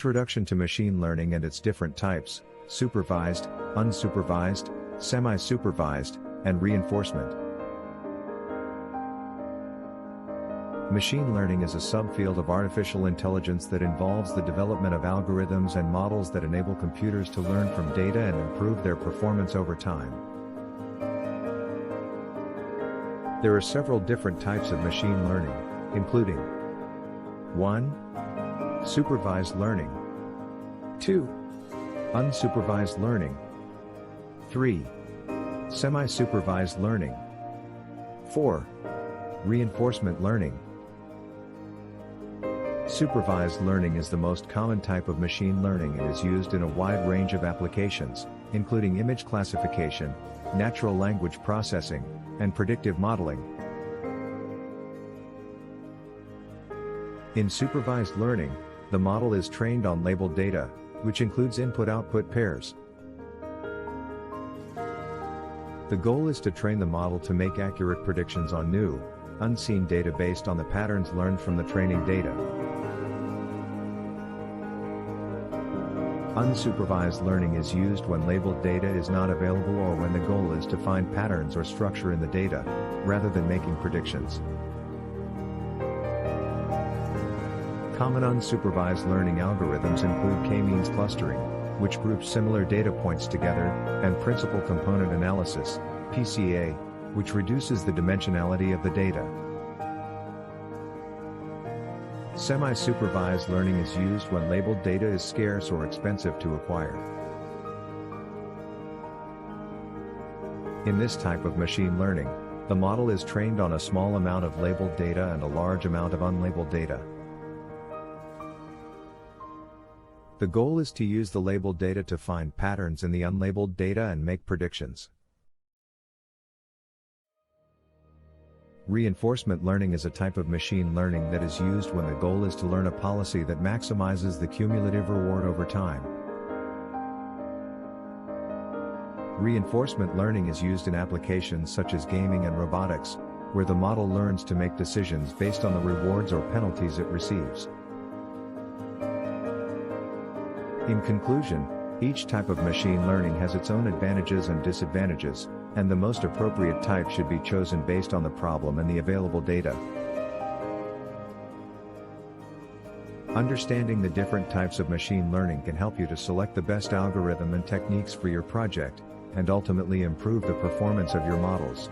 Introduction to machine learning and its different types: supervised, unsupervised, semi-supervised, and reinforcement. Machine learning is a subfield of artificial intelligence that involves the development of algorithms and models that enable computers to learn from data and improve their performance over time. There are several different types of machine learning, including 1. Supervised learning. 2. Unsupervised learning. 3. Semi-supervised learning. 4. Reinforcement learning. Supervised learning is the most common type of machine learning and is used in a wide range of applications, including image classification, natural language processing, and predictive modeling. In supervised learning, the model is trained on labeled data, which includes input-output pairs. The goal is to train the model to make accurate predictions on new, unseen data based on the patterns learned from the training data. Unsupervised learning is used when labeled data is not available or when the goal is to find patterns or structure in the data, rather than making predictions. Common unsupervised learning algorithms include K-means clustering, which groups similar data points together, and principal component analysis, PCA, which reduces the dimensionality of the data. Semi-supervised learning is used when labeled data is scarce or expensive to acquire. In this type of machine learning, the model is trained on a small amount of labeled data and a large amount of unlabeled data. The goal is to use the labeled data to find patterns in the unlabeled data and make predictions. Reinforcement learning is a type of machine learning that is used when the goal is to learn a policy that maximizes the cumulative reward over time. Reinforcement learning is used in applications such as gaming and robotics, where the model learns to make decisions based on the rewards or penalties it receives. In conclusion, each type of machine learning has its own advantages and disadvantages, and the most appropriate type should be chosen based on the problem and the available data. Understanding the different types of machine learning can help you to select the best algorithm and techniques for your project, and ultimately improve the performance of your models.